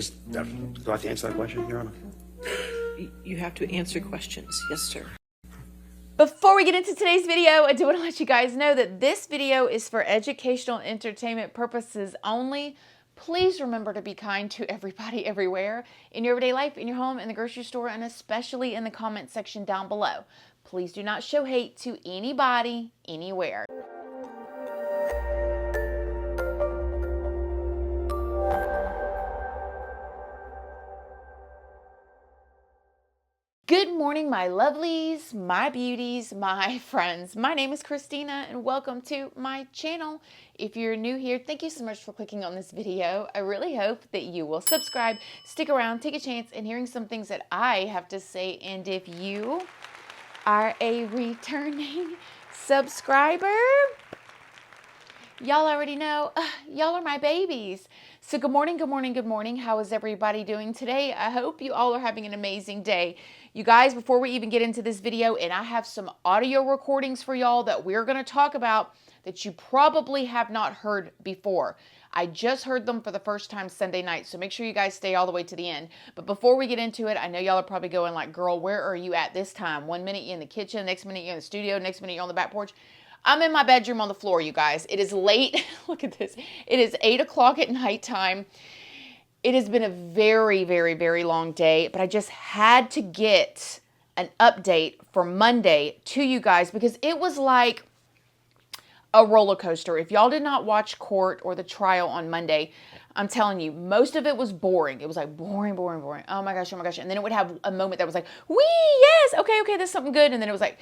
Do I have to answer that question, Your Honor? You have to answer questions. Yes, sir. Before we get into today's video, I do want to let you guys know that this video is for educational and entertainment purposes only. Please remember to be kind to everybody everywhere in your everyday life, in your home, in the grocery store, and especially in the comment section down below. Please do not show hate to anybody, anywhere. Good morning, my lovelies, my beauties, my friends. My name is Christina and welcome to my channel. If you're new here, thank you so much for clicking on this video. I really hope that you will subscribe, stick around, take a chance in hearing some things that I have to say. And if you are a returning subscriber, y'all already know, y'all are my babies. So good morning, good morning, good morning. How is everybody doing today? I hope you all are having an amazing day. You guys, before we even get into this video, and I have some audio recordings for y'all that we're going to talk about that you probably have not heard before. I just heard them for the first time Sunday night, so make sure you guys stay all the way to the end. But before we get into it, I know y'all are probably going like, girl, where are you at this time? 1 minute you're in the kitchen, next minute you're in the studio, next minute you're on the back porch. I'm in my bedroom on the floor, you guys. It is late. Look at this. It is 8 o'clock at nighttime. It has been a very, very, very long day, but I just had to get an update for Monday to you guys because it was like a roller coaster. If y'all did not watch court or the trial on Monday, I'm telling you, most of it was boring. It was like boring, boring, boring. Oh my gosh, oh my gosh. And then it would have a moment that was like, wee, yes, okay, there's something good. And then it was like,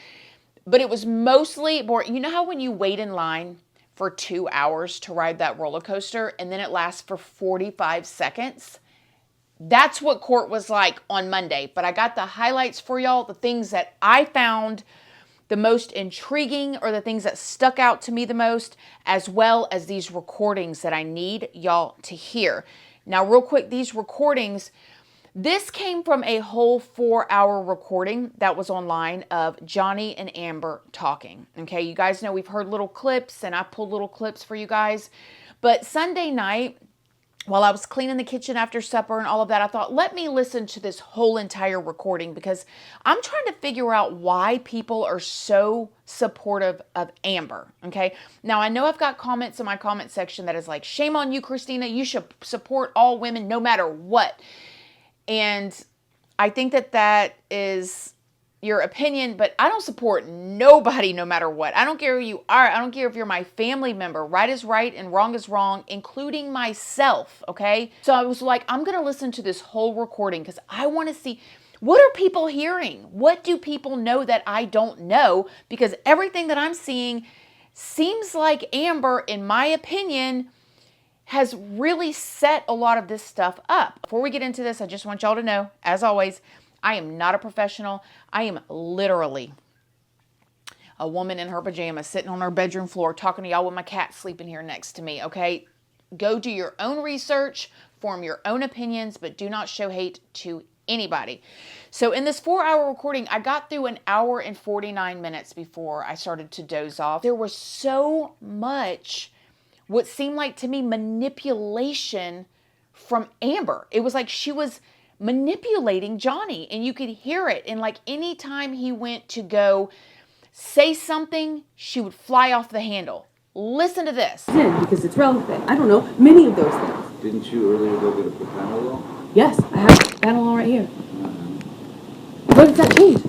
but it was mostly boring. You know how when you wait in line for 2 hours to ride that roller coaster and then it lasts for 45 seconds? That's what court was like on Monday. But I got the highlights for y'all, the things that I found the most intriguing or the things that stuck out to me the most, as well as these recordings that I need y'all to hear. Now, real quick, these recordings, this came from a whole 4-hour recording that was online of Johnny and Amber talking. Okay, you guys know we've heard little clips and I pulled little clips for you guys. But Sunday night, while I was cleaning the kitchen after supper and all of that, I thought, let me listen to this whole entire recording because I'm trying to figure out why people are so supportive of Amber. Okay, now I know I've got comments in my comment section that is like, shame on you, Christina. You should support all women no matter what. And I think that that is your opinion, but I don't support nobody no matter what. I don't care who you are. I don't care if you're my family member. Right is right and wrong is wrong, including myself, okay? So I was like, I'm going to listen to this whole recording because I want to see, what are people hearing? What do people know that I don't know? Because everything that I'm seeing seems like Amber, in my opinion, has really set a lot of this stuff up. Before we get into this, I just want y'all to know, as always, I am not a professional. I am literally a woman in her pajamas sitting on her bedroom floor talking to y'all with my cat sleeping here next to me, okay? Go do your own research, form your own opinions, but do not show hate to anybody. So in this 4-hour recording, I got through an hour and 49 minutes before I started to doze off. There was so much what seemed like to me manipulation from Amber. It was like she was manipulating Johnny and you could hear it. And like anytime he went to go say something, she would fly off the handle. Listen to this. Because it's relevant. I don't know, many of those things. Didn't you earlier go get a propanol? Yes, I have propanol right here. What does that change?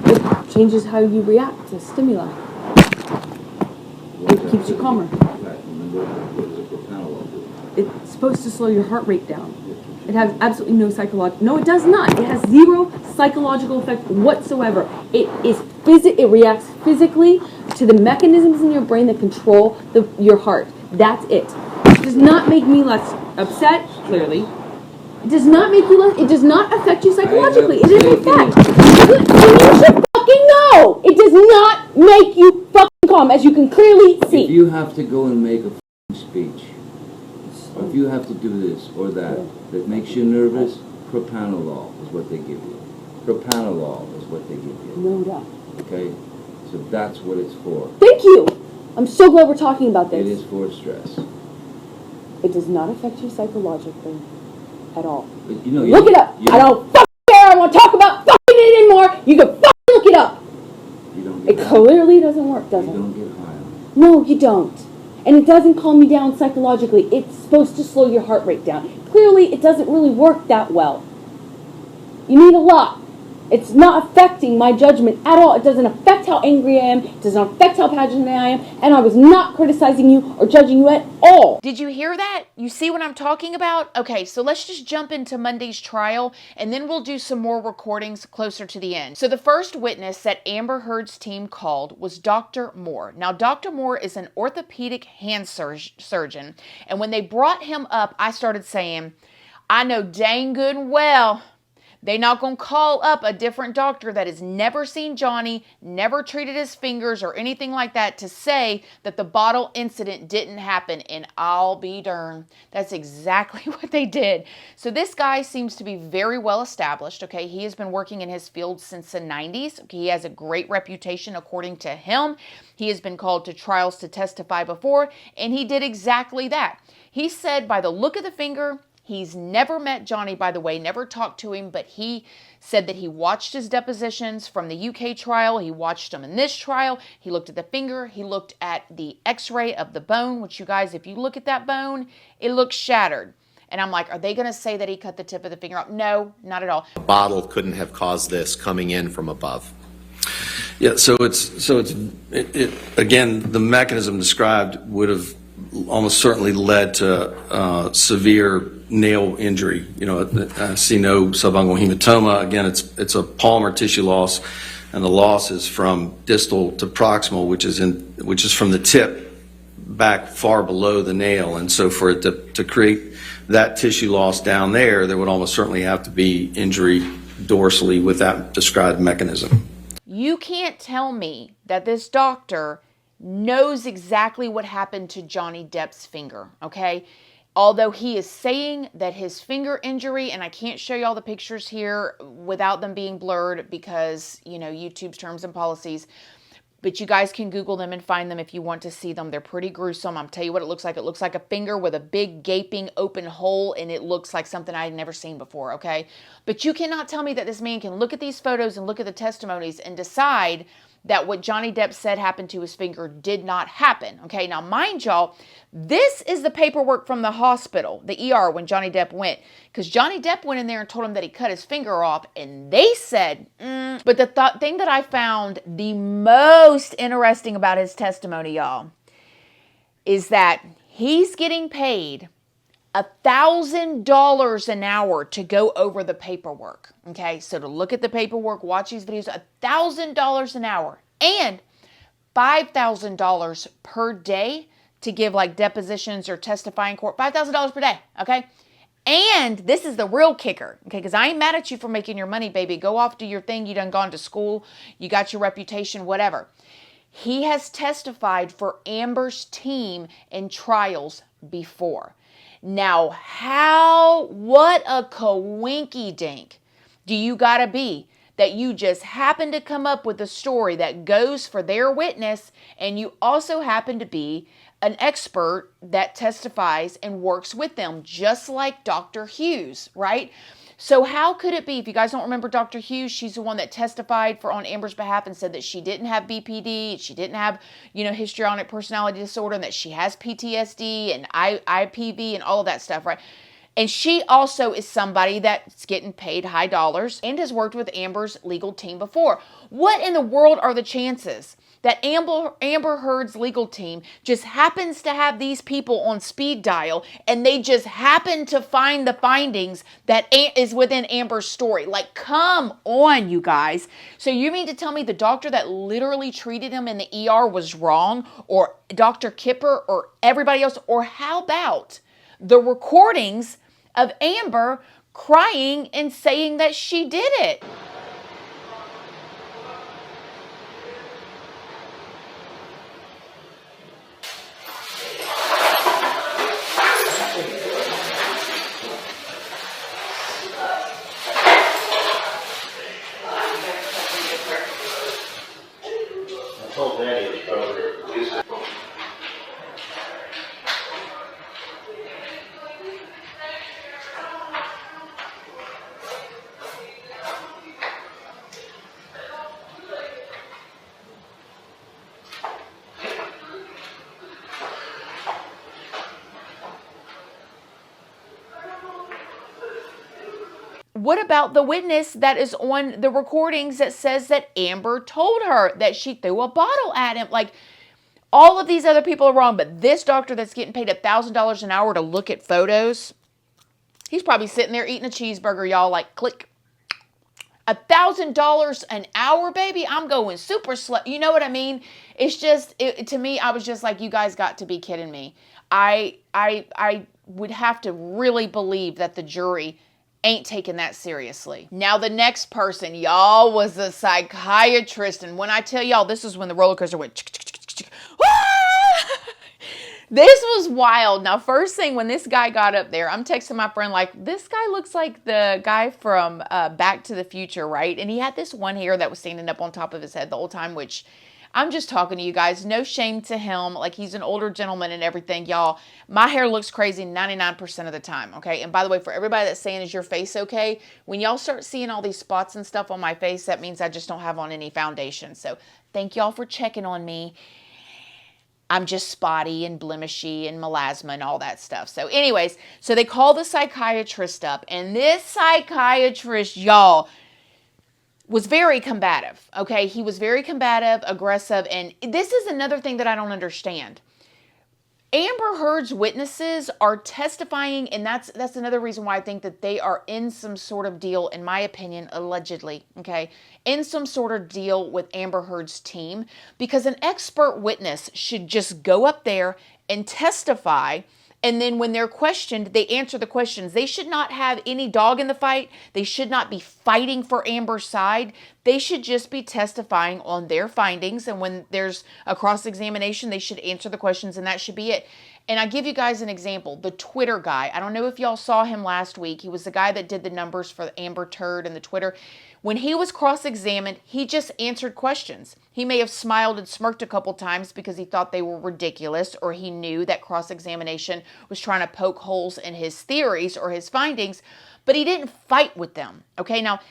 It changes how you react to stimuli. It keeps you calmer. It's supposed to slow your heart rate down. It has absolutely no psychological. No, it does not. It has zero psychological effect whatsoever. It reacts physically to the mechanisms in your brain that control your heart. That's it. It does not make me less upset. Clearly, it does not make you less. It does not affect you psychologically. It is a fact. You should fucking know. It does not make you fucking calm, as you can clearly see. If you have to go and make a speech, or if you have to do this or that makes you nervous, propanolol is what they give you. Propanolol is what they give you. No doubt. Okay? So that's what it's for. Thank you. I'm so glad we're talking about this. It is for stress. It does not affect you psychologically at all. But you know, Look it up. I don't fucking care. I don't want to talk about fucking it anymore. You can fucking look it up. You don't get It high. clearly doesn't work, does You it? don't get high. No, you don't. And it doesn't calm you down psychologically. It's supposed to slow your heart rate down. Clearly, it doesn't really work that well. You need a lot. It's not affecting my judgment at all. It doesn't affect how angry I am. It doesn't affect how passionate I am. And I was not criticizing you or judging you at all. Did you hear that? You see what I'm talking about? Okay, so let's just jump into Monday's trial, and then we'll do some more recordings closer to the end. So the first witness that Amber Heard's team called was Dr. Moore. Now, Dr. Moore is an orthopedic hand surgeon, and when they brought him up, I started saying, I know dang good and well they're not going to call up a different doctor that has never seen Johnny, never treated his fingers or anything like that to say that the bottle incident didn't happen. And I'll be darned. That's exactly what they did. So this guy seems to be very well established. Okay, he has been working in his field since the 90s. Okay, he has a great reputation according to him. He has been called to trials to testify before, and he did exactly that. He said by the look of the finger, he's never met Johnny, by the way, never talked to him, but he said that he watched his depositions from the UK trial. He watched them in this trial. He looked at the finger. He looked at the x-ray of the bone, which you guys, if you look at that bone, it looks shattered. And I'm like, are they going to say that he cut the tip of the finger off? No, not at all. A bottle couldn't have caused this coming in from above. Yeah, so it's again, the mechanism described would have almost certainly led to severe nail injury. You know, I see no subungual hematoma. Again, it's a palmar tissue loss, and the loss is from distal to proximal, which is from the tip back far below the nail. And so for it to create that tissue loss down there would almost certainly have to be injury dorsally with that described mechanism. You can't tell me that this doctor knows exactly what happened to Johnny Depp's finger, okay? Although he is saying that his finger injury, and I can't show you all the pictures here without them being blurred because, you know, YouTube's terms and policies, but you guys can Google them and find them if you want to see them. They're pretty gruesome. I'll tell you what it looks like. It looks like a finger with a big gaping open hole, and it looks like something I had never seen before, okay? But you cannot tell me that this man can look at these photos and look at the testimonies and decide that what Johnny Depp said happened to his finger did not happen. Okay, now mind y'all, this is the paperwork from the hospital, the ER, when Johnny Depp went. Because Johnny Depp went in there and told him that he cut his finger off, and they said, But the thing that I found the most interesting about his testimony, y'all, is that he's getting paid $1,000 an hour to go over the paperwork. Okay, so to look at the paperwork, watch these videos, $1,000 an hour, and $5,000 per day to give like depositions or testify in court. $5,000 per day. Okay, and this is the real kicker. Okay, because I ain't mad at you for making your money, baby. Go off, do your thing. You done gone to school. You got your reputation. Whatever. He has testified for Amber's team in trials before. Now, what a coinky-dink do you gotta be that you just happen to come up with a story that goes for their witness, and you also happen to be an expert that testifies and works with them, just like Dr. Hughes, right? So how could it be, if you guys don't remember Dr. Hughes, she's the one that testified on Amber's behalf and said that she didn't have BPD, she didn't have, histrionic personality disorder, and that she has PTSD and IPV and all of that stuff, right? And she also is somebody that's getting paid high dollars and has worked with Amber's legal team before. What in the world are the chances that Amber Heard's legal team just happens to have these people on speed dial, and they just happen to find the findings that is within Amber's story? Like, come on, you guys. So you mean to tell me the doctor that literally treated him in the ER was wrong, or Dr. Kipper, or everybody else? Or how about the recordings of Amber crying and saying that she did it? what about the witness that is on the recordings that says that Amber told her that she threw a bottle at him? Like, all of these other people are wrong, but this doctor that's getting paid $1,000 an hour to look at photos, he's probably sitting there eating a cheeseburger, y'all, like, click. $1,000 an hour, baby? I'm going super slow. You know what I mean? It's just, to me, I was just like, you guys got to be kidding me. I would have to really believe that the jury ain't taking that seriously. Now, the next person, y'all, was a psychiatrist. And when I tell y'all, this is when the roller coaster went. This was wild. Now, first thing, when this guy got up there, I'm texting my friend like, this guy looks like the guy from Back to the Future, right? And he had this one hair that was standing up on top of his head the whole time, which I'm just talking to you guys. No shame to him. Like, he's an older gentleman and everything, y'all. My hair looks crazy 99% of the time, okay? And by the way, for everybody that's saying, is your face okay? When y'all start seeing all these spots and stuff on my face, that means I just don't have on any foundation. So thank y'all for checking on me. I'm just spotty and blemishy and melasma and all that stuff. So anyways, so they call the psychiatrist up, and this psychiatrist, y'all, was very combative, okay? He was very combative, aggressive, and this is another thing that I don't understand. Amber Heard's witnesses are testifying, and that's another reason why I think that they are in some sort of deal, in my opinion, allegedly, okay, in some sort of deal with Amber Heard's team, because an expert witness should just go up there and testify, and then when they're questioned, they answer the questions. They should not have any dog in the fight. They should not be fighting for Amber's side. They should just be testifying on their findings. And when there's a cross-examination, they should answer the questions, and that should be it. And I give you guys an example. The Twitter guy. I don't know if y'all saw him last week. He was the guy that did the numbers for the Amber Turd and the Twitter. When he was cross-examined, he just answered questions. He may have smiled and smirked a couple times because he thought they were ridiculous, or he knew that cross-examination was trying to poke holes in his theories or his findings, but he didn't fight with them. Okay, now,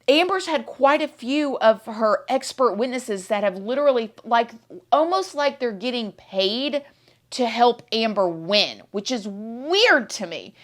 Amber's had quite a few of her expert witnesses that have literally, like, almost like they're getting paid to help Amber win, which is weird to me.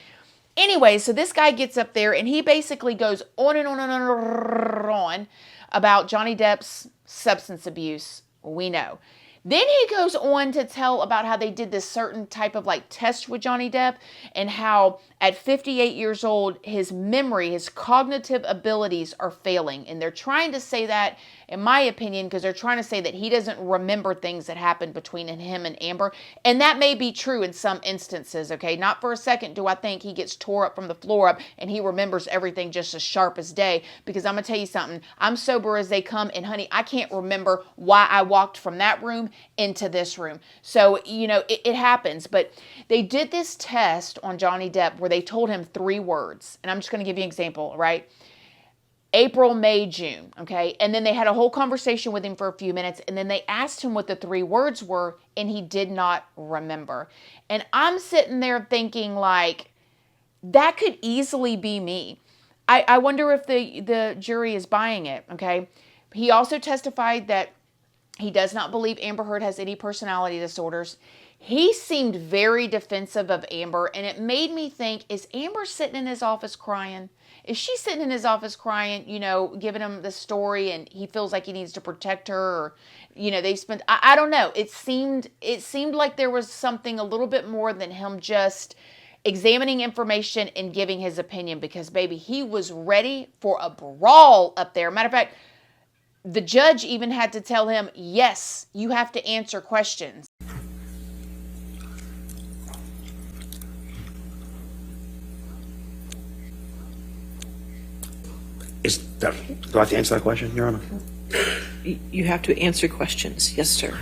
Anyway, so this guy gets up there and he basically goes on and on and on about Johnny Depp's substance abuse. We know. Then he goes on to tell about how they did this certain type of like test with Johnny Depp, and how at 58 years old, his memory, his cognitive abilities are failing. And they're trying to say that, in my opinion, because they're trying to say that he doesn't remember things that happened between him and Amber. And that may be true in some instances, okay? Not for a second do I think he gets tore up from the floor up and he remembers everything just as sharp as day. Because I'm going to tell you something. I'm sober as they come, and honey, I can't remember why I walked from that room into this room. So, you know, it happens. But they did this test on Johnny Depp where they told him 3 words. And I'm just going to give you an example, right? April, May, June, okay? And then they had a whole conversation with him for a few minutes, and then they asked him what the 3 words were, and he did not remember. And I'm sitting there thinking, like, that could easily be me. I wonder if the jury is buying it, okay? He also testified that he does not believe Amber Heard has any personality disorders. He seemed very defensive of Amber, and it made me think, is Amber sitting in his office crying? Is she sitting in his office crying, you know, giving him the story, and he feels like he needs to protect her, or, you know, they spent, I don't know. It seemed like there was something a little bit more than him just examining information and giving his opinion, because, baby, he was ready for a brawl up there. Matter of fact, the judge even had to tell him, yes, you have to answer questions. Do I have to answer that question, Your Honor? You have to answer questions. Yes, sir.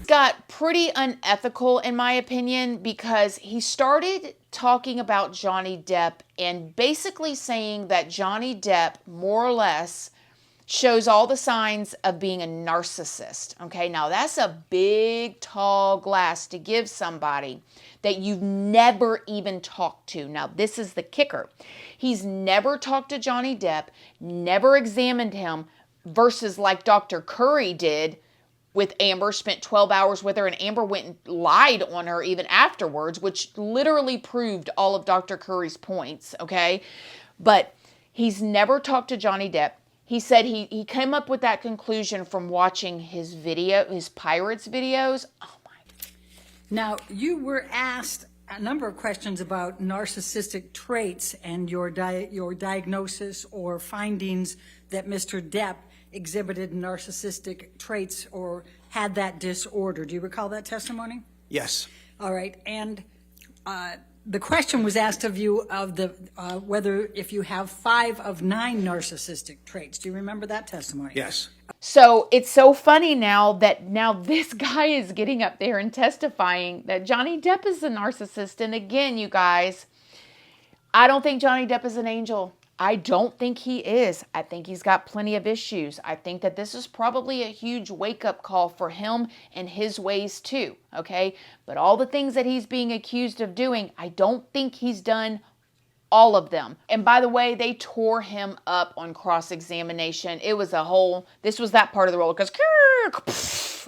Got pretty unethical, in my opinion, because he started talking about Johnny Depp and basically saying that Johnny Depp, more or less, shows all the signs of being a narcissist. Okay, now that's a big, tall glass to give somebody that you've never even talked to. Now, this is the kicker. He's never talked to Johnny Depp, never examined him, versus like Dr. Curry did with Amber, spent 12 hours with her, and Amber went and lied on her even afterwards, which literally proved all of Dr. Curry's points, okay? But He's never talked to Johnny Depp. He said he came up with that conclusion from watching his Pirates videos. Oh my. Now, you were asked a number of questions about narcissistic traits and your diagnosis or findings that Mr. Depp exhibited narcissistic traits or had that disorder. Do you recall that testimony? Yes. All right. And the question was asked of you of the whether if you have 5 of 9 narcissistic traits. Do you remember that testimony? Yes. So it's so funny now that this guy is getting up there and testifying that Johnny Depp is a narcissist. And again, you guys, I don't think Johnny Depp is an angel. I don't think he is. I think he's got plenty of issues. I think that this is probably a huge wake-up call for him and his ways too, okay? But all the things that he's being accused of doing, I don't think he's done all of them. And by the way, they tore him up on cross-examination. It was this was that part of the roller coaster.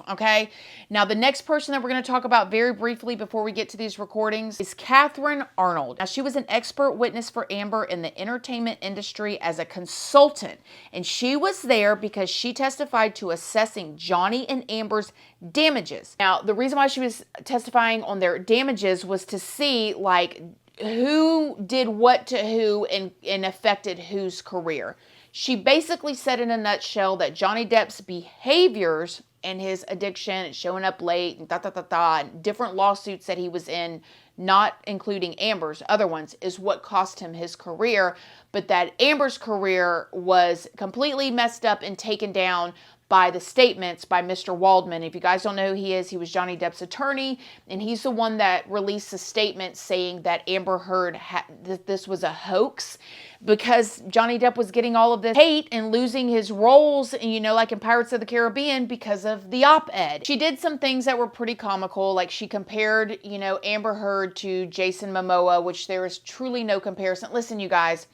Okay? Now, the next person that we're going to talk about very briefly before we get to these recordings is Catherine Arnold. Now, she was an expert witness for Amber in the entertainment industry as a consultant. And she was there because she testified to assessing Johnny and Amber's damages. Now, the reason why she was testifying on their damages was to see, like, who did what to who and affected whose career. She basically said in a nutshell that Johnny Depp's behaviors and his addiction and showing up late and and different lawsuits that he was in, not including Amber's, other ones, is what cost him his career, but that Amber's career was completely messed up and taken down by the statements by Mr. Waldman. If you guys don't know who he is, he was Johnny Depp's attorney, and he's the one that released a statement saying that Amber Heard that this was a hoax because Johnny Depp was getting all of this hate and losing his roles, you know, like in Pirates of the Caribbean because of the op-ed. She did some things that were pretty comical, like she compared, you know, Amber Heard to Jason Momoa, which there is truly no comparison. Listen, you guys,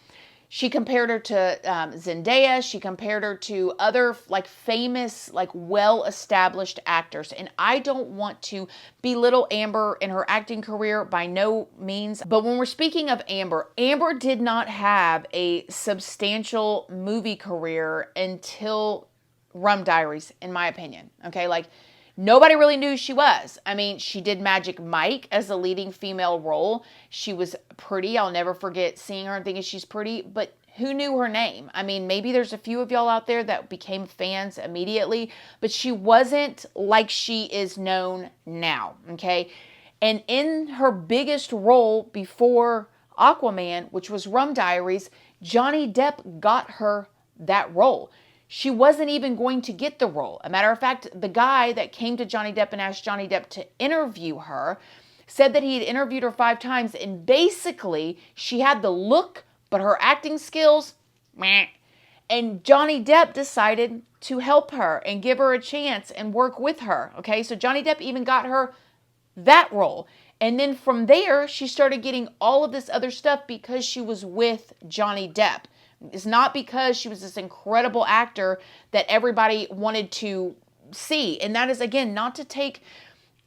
she compared her to Zendaya. She compared her to other like famous, like well-established actors. And I don't want to belittle Amber in her acting career by no means. But when we're speaking of Amber, Amber did not have a substantial movie career until Rum Diaries, in my opinion. Okay, like nobody really knew who she was. I mean, she did Magic Mike as a leading female role. She was pretty. I'll never forget seeing her and thinking she's pretty, but who knew her name? I mean, maybe there's a few of y'all out there that became fans immediately, but she wasn't like she is known now, okay? And in her biggest role before Aquaman, which was Rum Diaries, Johnny Depp got her that role. She wasn't even going to get the role. A matter of fact, the guy that came to Johnny Depp and asked Johnny Depp to interview her said that he had interviewed her 5 times, and basically she had the look, but her acting skills, meh. And Johnny Depp decided to help her and give her a chance and work with her, okay? So Johnny Depp even got her that role. And then from there, she started getting all of this other stuff because she was with Johnny Depp. It's not because she was this incredible actor that everybody wanted to see. And that is, again, not to take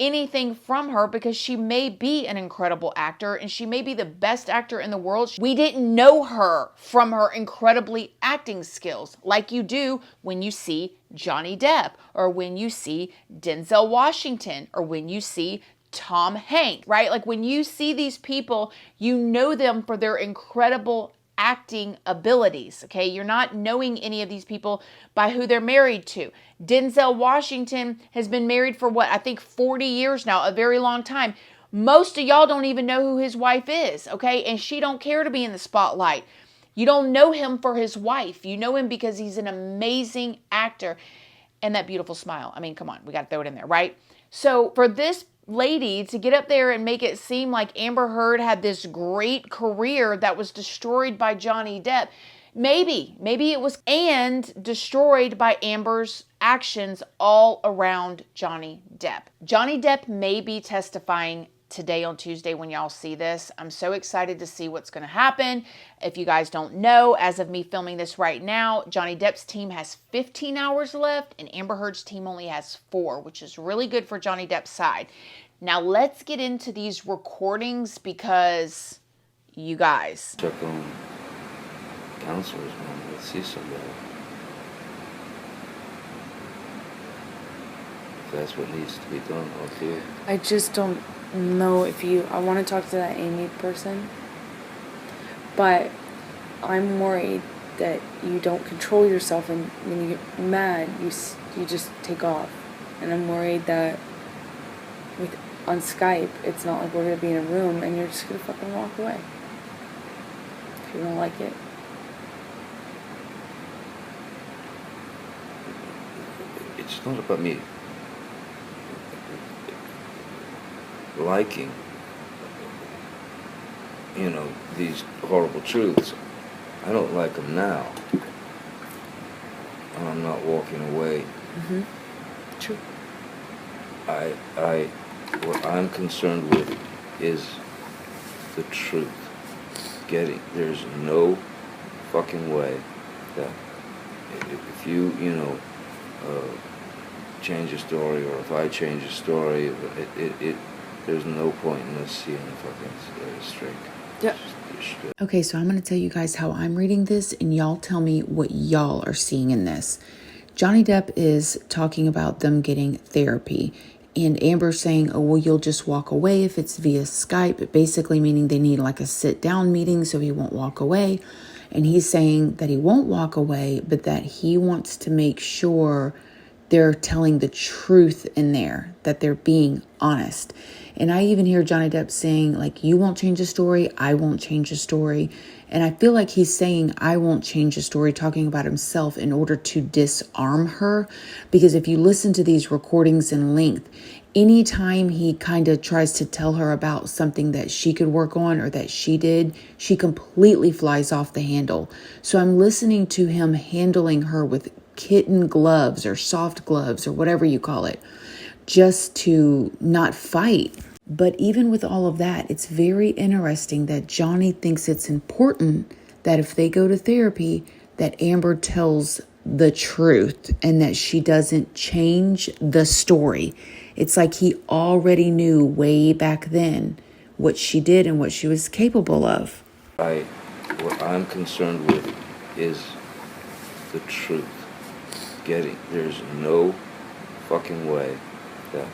anything from her because she may be an incredible actor and she may be the best actor in the world. We didn't know her from her incredibly acting skills like you do when you see Johnny Depp or when you see Denzel Washington or when you see Tom Hanks, right? Like when you see these people, you know them for their incredible acting abilities, okay? You're not knowing any of these people by who they're married to. Denzel Washington has been married for what, I think 40 years now, a very long time. Most of y'all don't even know who his wife is, okay? And she don't care to be in the spotlight. You don't know him for his wife. You know him because he's an amazing actor. And that beautiful smile. I mean, come on, we got to throw it in there, right? So for this lady to get up there and make it seem like Amber Heard had this great career that was destroyed by Johnny Depp, maybe it was, and destroyed by Amber's actions all around Johnny Depp. Johnny Depp may be testifying today on Tuesday when y'all see this. I'm so excited to see what's going to happen. If you guys don't know, as of me filming this right now, Johnny Depp's team has 15 hours left and Amber Heard's team only has 4, which is really good for Johnny Depp's side. Now let's get into these recordings because you guys. Took counselors, man. Let's see somebody. If that's what needs to be done, I'll do it. I just don't know if I want to talk to that Amy person, but I'm worried that you don't control yourself, and when you get mad, you just take off. And I'm worried that on Skype, it's not like we're going to be in a room and you're just going to fucking walk away if you don't like it. It's not about me liking, these horrible truths. I don't like them now, and I'm not walking away. Mm-hmm. True. What I'm concerned with is the truth. There's no fucking way that if you change a story, or if I change a story, there's no point in us seeing the fucking straight. Yeah. Okay, so I'm going to tell you guys how I'm reading this, and y'all tell me what y'all are seeing in this. Johnny Depp is talking about them getting therapy, and Amber's saying, oh, well, you'll just walk away if it's via Skype, basically meaning they need like a sit-down meeting so he won't walk away. And he's saying that he won't walk away, but that he wants to make sure they're telling the truth in there, that they're being honest. And I even hear Johnny Depp saying, like, you won't change the story, I won't change the story. And I feel like he's saying, I won't change the story, talking about himself in order to disarm her. Because if you listen to these recordings in length, anytime he kind of tries to tell her about something that she could work on or that she did, she completely flies off the handle. So I'm listening to him handling her with kitten gloves or soft gloves or whatever you call it, just to not fight. But even with all of that, it's very interesting that Johnny thinks it's important that if they go to therapy, that Amber tells the truth and that she doesn't change the story. It's like he already knew way back then what she did and what she was capable of. What I'm concerned with is the truth. There's no fucking way that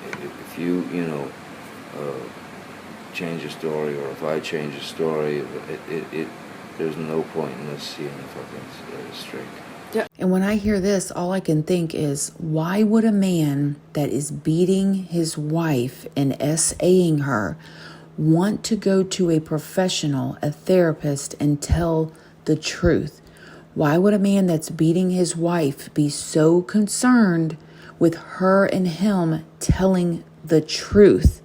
if you change a story, or if I change a story, there's no point in us seeing the fucking straight. Yeah. And when I hear this, all I can think is, why would a man that is beating his wife and SAing her want to go to a professional, a therapist, and tell the truth? Why would a man that's beating his wife be so concerned with her and him telling the truth?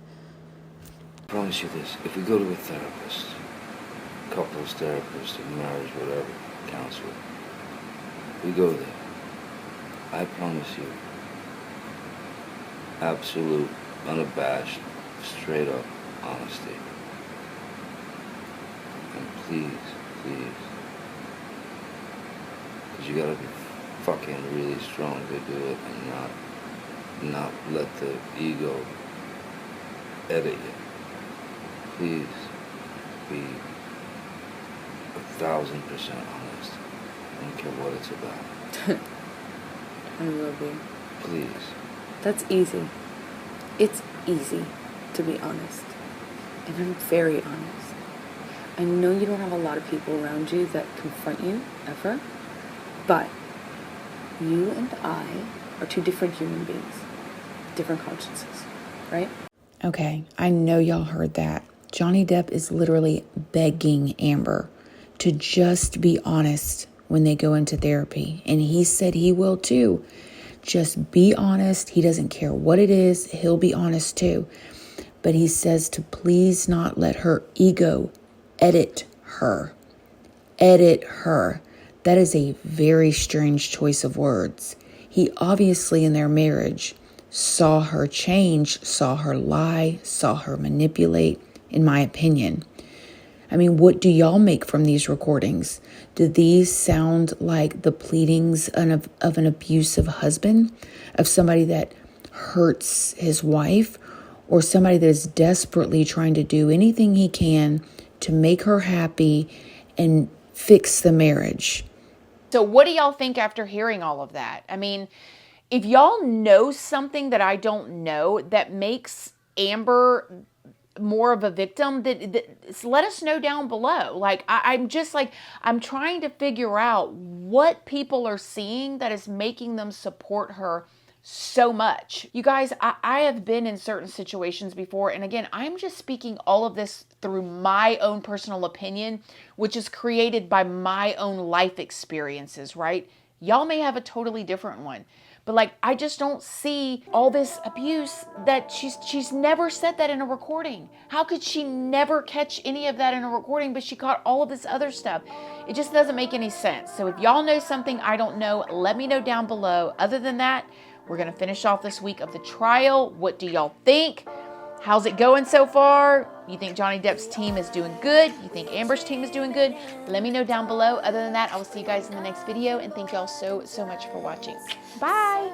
I promise you this, if we go to a therapist, couples therapist, or marriage, whatever, counselor, we go there, I promise you, absolute, unabashed, straight up honesty. And please, because you gotta be fucking really strong to do it, and not let the ego edit you. Please be 1,000% honest. I don't care what it's about. I will be. Please. That's easy. It's easy to be honest. And I'm very honest. I know you don't have a lot of people around you that confront you, ever. But you and I are two different human beings. Different consciences, right? Okay, I know y'all heard that. Johnny Depp is literally begging Amber to just be honest when they go into therapy. And he said he will too. Just be honest. He doesn't care what it is. He'll be honest too. But he says to please not let her ego edit her. Edit her. That is a very strange choice of words. He obviously in their marriage saw her change, saw her lie, saw her manipulate, in my opinion. I mean, what do y'all make from these recordings? Do these sound like the pleadings of an abusive husband, of somebody that hurts his wife, or somebody that is desperately trying to do anything he can to make her happy and fix the marriage. So what do y'all think after hearing all of that? I mean, if y'all know something that I don't know that makes Amber more of a victim, that let us know down below. Like, I'm just like, I'm trying to figure out what people are seeing that is making them support her so much. You guys, I have been in certain situations before, and again, I'm just speaking all of this through my own personal opinion, which is created by my own life experiences, right? Y'all may have a totally different one. But like, I just don't see all this abuse that she's never said that in a recording. How could she never catch any of that in a recording, but she caught all of this other stuff? It just doesn't make any sense. So if y'all know something I don't know, let me know down below. Other than that, we're going to finish off this week of the trial. What do y'all think? How's it going so far? You think Johnny Depp's team is doing good? You think Amber's team is doing good? Let me know down below. Other than that, I will see you guys in the next video, and thank y'all so much for watching. Bye.